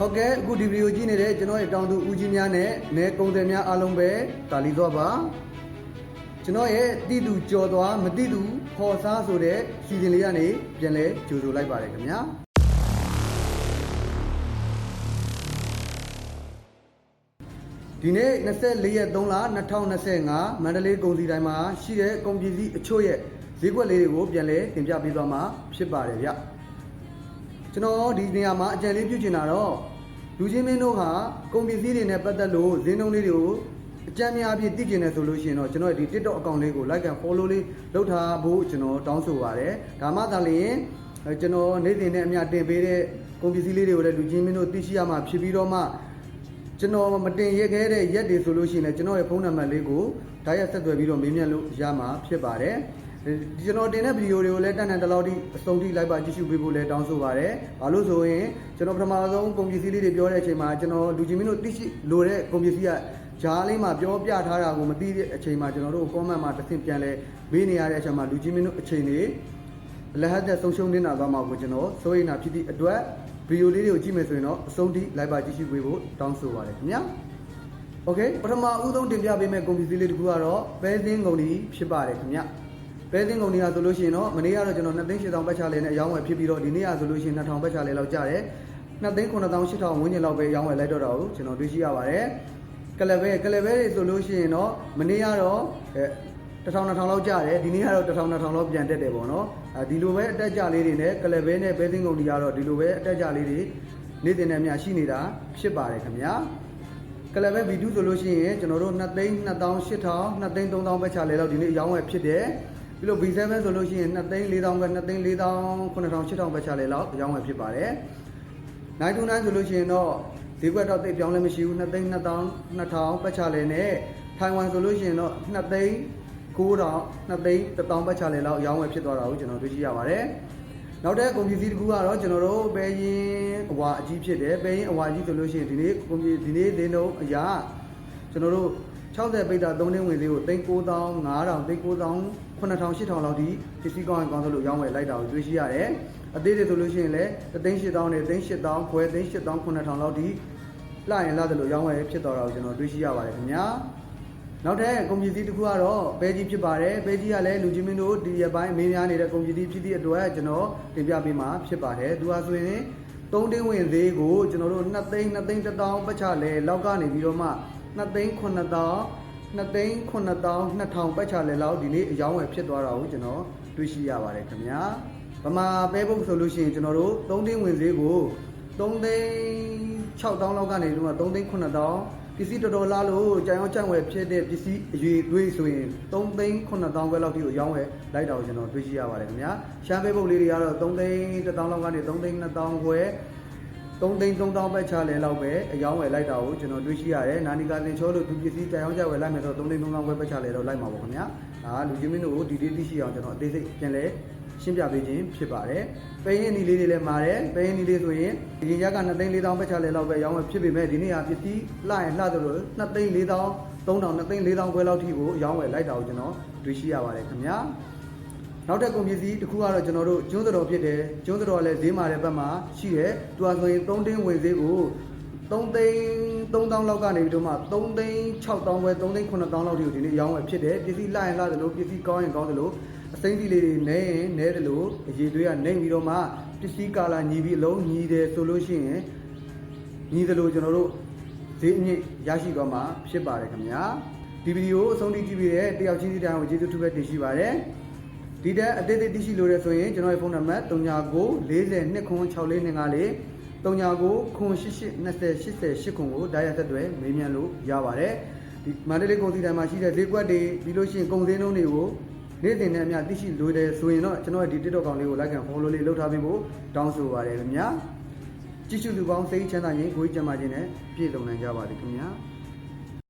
ဟုတ်ကဲ့အခုဒီဗီဒီယိုကြည့်နေတဲ့ကျွန်တော်ရဲ့တောင်သူဦးကြီးများနဲ့နေကုန်သည်များအားလုံးပဲတာလီသွားပါကျွန်တော်ရဲ့တိတူကြော်သွားမတိတူဖော်စားဆိုတဲ့စီစဉ်လေးကနေပြန်လဲကြိုဆိုလိုက်ပါတယ်ခင်ဗျာဒီနေ့24ရက်3လ2025မန္တလေးကုန်စည်တိုင်းမှာရှိတဲ့ကုန်ပစ္စည်းအချို့ရဲ့ဈေးကွက်လေးတွေကိုပြန်လဲတင်ပြပေးသွားမှာဖြစ်ပါတယ်ဗျကျွန်တော်ဒီနေရာမှာအကြံလေးပြုချင်တာတော့လူချင်းမင်းတို့ဟာကုန်ပစ္စည်းတွေနဲ့ပတ်သက်လို့ဈေးနှုန်းလေးတွေကိုအကြံများအဖြစ်သိကျင်နေဆိုလို့ရှိရင်တော့ကျွန်တော်ဒီ TikTok အကောင့်လေးကို like and follow လေးလုပ်ထားဖို့ကျွန်တော်တောင်းဆိုပါတယ်ဒါမှသာလျှင်ကျွန်တော်နေ့စဉ်နဲ့အမျှတင်ပေးတဲ့ကုန်ပစ္စည်းလေးတွေကိုလည်းလူချင်းမင်းတို့သိရှိရမှာဖြစ်ပြီးတော့မှကျွန်တော်မတင်ရခဲ့တဲ့ရက်တွေဆိုလို့ရှိရင်လည်းကျွန်တော်ရဲ့ဖုန်းနံပါတ်လေးကိုဒါရက်ဆက်သွယ်ပြီးတော့မေးမြန်းလို့ရမှာဖြစ်ပါတယ်ကျွန်တော်တင်တဲ့ဗီဒီယိုတွေကိုလည်းတန်တန်တလောက်ထိအဆုံးထိလိုက်ပါကြည့်ရှုပေးဖို့လည်းတောင်းဆိုပါရစေ။ဘာလို့ဆိုရင်ကျွန်တော်ပထမဆုံးကုန်ပစ္စည်းလေးတွေပြောတဲ့အချိန်မှာကျွန်တော်လူချင်းမင်းတို့သိရှိလိုတဲ့ကုန်ပစ္စည်းကဂျားလေးမှာပြောပြထားတာကိုမသိတဲ့အချိန်မှာကျွန်တော်တို့ comment မှာတစ်ဆင့်ပြန်လဲမေးနေရတဲ့အချိန်မှာလူချင်းမင်းတို့အချိန်တွေလက်ဟတ်သက်ဆုံးရှုံးနေတာသွားမှာကိုကျွန်တော်စိုးရိမ်တာဖြစ်သည့်အတွက်ဗီဒီယိုလေးတွေကိုကြည့်မယ်ဆိုရင်တော့အဆုံးထိလိုက်ပါကြည့်ရှုပေးဖို့တောင်းဆိုပါရစေခင်ဗျာ။ Okay ပထမဦးဆုံးတင်ပြပေးမယ့်ကုန်ပစ္စည်းလေးတစ်ခုကတော့ပဲသင်းကုန်ကြီးဖြစ်ပါတယ်ခင်ဗျာ။ပဲသင်းကုန်ကြီးကဆိုလို့ရှိရင်တော့မနေ့ကတော့ကျွန်တော်2,800ပတ်ချလဲနဲ့အယောင်းဝယ်ဖြစ်ပြီးတော့ဒီနေ့ကဆိုလို့ရှိရင်2,000ပတ်ချလဲလောက်ကျတယ်2,9,800ဝန်းကျင်လောက်ပဲအယောင်းဝယ်လိုက်တော့တာကိုကျွန်တော်တွေ့ရှိရပါတယ်ကလပဲတွေဆိုလို့ရှိရင်တော့မနေ့ကတော့1,000 လောက်ကျတယ်ဒီနေ့ကတော့1,000 လောက်ပြန်တက်တယ်ပေါ့နော်ဒီလိုပဲအတက်ကြလေးတွေနဲ့ကလပဲနဲ့ပဲသင်းကုန်ကြီးကတော့ဒီလိုပဲအတက်ကြလေးတွေနေ့တင်နဲ့အများရှိနေတာဖြစ်ပါတယ်ခင်ဗျာကလပဲဗီဒူးဆိုလို့ရှိရင်ကျွန်တော်တို့2,2800 2,300ပတ်ချလဲလောက်ဒီနေ့အယောင်းဝယ်ဖြစ်တယ်ပြီးလို့ B7 ဆိုလို့ရှိရင်2,400ပဲ2,400 ပတ်ချလဲလောက်အယောင်းဝယ်ဖြစ်ပါတယ်929ဆိုလို့ရှိရင်တော့ဈေးကွက်တော့တိတ်ပြောင်းလဲမရှိဘူး2,200ပတ်ချလဲနဲ့ထိုင်ဝမ်ဆိုလို့ရှိရင်တော့2,900 2,100ပတ်ချလဲလောက်အယောင်းဝယ်ဖြစ်သွားတာကိုကျွန်တော်တွေ့ရှိရပါတယ်နောက်တဲ့ကုန်ပစ္စည်းတစ်ခုကတော့ကျွန်တော်တို့ပဲရင်အဝါအကြီးဖြစ်တယ်ပဲရင်အဝါကြီးဆိုလို့ရှိရင်ဒီနေ့ဈေးနှုန်းအရာကျွန်တော်တို့60ပိတ်တာ3တင်းဝင်သေးကို3,900 3,900 8,000လောက်ဒီပစ္စည်းကောင်းကောင်းဆိုလို့ရောင်းဝယ်လိုက်တာကိုတွေ့ရှိရတယ်အသေးတွေဆိုလို့ရှိရင်လည်း3,800နဲ့3,800ခွဲ3,800 9,000လောက်ဒီလှရင်လှတယ်လို့ရောင်းဝယ်ဖြစ်သွားတာကိုကျွန်တော်တွေ့ရှိရပါတယ်ခင်ဗျာနောက်တဲ့ကုန်ပစ္စည်းတစ်ခုကတော့ပဲကြီးဖြစ်ပါတယ်ပဲကြီးကလည်းလူချင်းမင်းတို့ဒီရက်ပိုင်းအမေးများနေတဲ့ကုန်ပစ္စည်းဖြစ်သည့်အတွက်ကျွန်တော်တင်ပြပေးမှာဖြစ်ပါတယ်သူဟာဆိုရင်3တင်းဝင်သေးကိုကျွန်တော်တို့2,100 ပတ်ချလဲလောက်ကနေပြီးတော့မှ2,900 2,200 ပတ်ချလဲလောက်ဒီနေ့အယောင်းဝယ်ဖြစ်သွားတာကိုကျွန်တော်တွေ့ရှိရပါတယ်ခင်ဗျာဗမာပဲပုတ်ဆိုလို့ရှိရင်ကျွန်တော်တို့3တင်းဝင်သေးကို3,600လောက်ကနေတော့3,900ပစ္စည်းတော်တော်လားလို့ကြိုင်အောင်ကြံ့ဝယ်ဖြစ်တဲ့ပစ္စည်းအရွေတွေးဆိုရင်3,900ပဲလောက်ထိကိုရောင်းဝယ်လိုက်တာကိုကျွန်တော်တွေ့ရှိရပါတယ်ခင်ဗျာရှမ်းပဲပုတ်လေးတွေကတော့3,100လောက်ကနေ3,200ခွဲ3,300ပဲချလဲလောက်ပဲအယောင်းဝယ်လိုက်တာကိုကျွန်တော်တွေ့ရှိရတယ်နာနီကာတင်ချောလို့ဒီပစ္စည်းကြိုင်အောင်ကြဝယ်လိုက်မယ်ဆိုတော့3,300ခွဲပဲချလဲတော့လိုက်မှာပေါ့ခင်ဗျာဒါလူချင်းမင်းတို့ကိုဒီလေးသိရှိအောင်ကျွန်တော်အသေးစိတ်ပြန်လဲရှင်းပြပေးခြင်းဖြစ်ပါတယ်ပဲရင်ဒီလေးတွေလည်းမာတယ်ပဲရင်ဒီလေးဆိုရင်ဒီရက်က2,400ပဲချလဲလောက်ပဲအယောင်းဝယ်ဖြစ်ပေမဲ့ဒီနေ့ဟာပစ္စည်းလှရင်လှတယ်လို့2,400 3,200ခွဲလောက်ထိကိုအယောင်းဝယ်လိုက်တာကိုကျွန်တော်တွေ့ရှိရပါတယ်ခင်ဗျာနောက်တဲ့ကုန်ပစ္စည်းတစ်ခုကတော့ကျွန်တော်တို့ကျွန်းတော်ဖြစ်တယ်ကျွန်းတော်လည်းဈေးမာတဲ့ဘက်မှာရှိတယ်သူဟာဆိုရင်3တင်းဝင်ဈေးကို3,300လောက်ကနေပြီးတော့မှ3,600ပဲ3,900လောက်ထိကိုဒီနေ့ရောင်းဝယ်ဖြစ်တယ်ပစ္စည်းလှရင်လှတယ်လို့ပစ္စည်းကောင်းရင်ကောင်းတယ်လို့အစိမ့်စီလေးတွေနဲရင်နဲတယ်လို့အရေးတွေးကနေပြီးတော့မှပစ္စည်းကာလာညီပြီးအလုံးညီတယ်ဆိုလို့ရှိရင်ညီတယ်လို့ကျွန်တော်တို့ဈေးအမြင့်ရရှိသွားမှာဖြစ်ပါတယ်ခင်ဗျာဒီဗီဒီယိုအဆုံးထိကြည့်ပြီးတဲ့တယောက်ချင်းစီတိုင်းကိုကျေးဇူးထူးပဲတင်ရှိပါတယ်ဒီတဲ့အသေးသေးသိရှိလို့ရဆိုရင်ကျွန်တော်ရဲ့ဖုန်းနံပါတ်39 40 26454 39 88 ကိုဒါရဆက်တွဲမေးမြန်းလို့ရပါတယ်ဒီမန္တလေးကုန်စည်တိုင်းမှာရှိတဲ့ဈေးကွက်တွေပြီးလို့ရှိရင်ကုန်စည်နှုန်းတွေကိုနေ့တင်နဲ့အများသိရှိလို့တယ်ဆိုရင်တော့ကျွန်တော်ရဲ့ဒီ TikTok ကောင်လေးကို like and follow လေးလုပ်ထားပေးဖို့တောင်းဆိုပါတယ်ခင်ဗျာကြည့်ရှုသူပေါင်းစိတ်ချမ်းသာခြင်းကိုယ်ကျန်းမာခြင်းနဲ့ပြည့်စုံနိုင်ကြပါစေခင်ဗျာ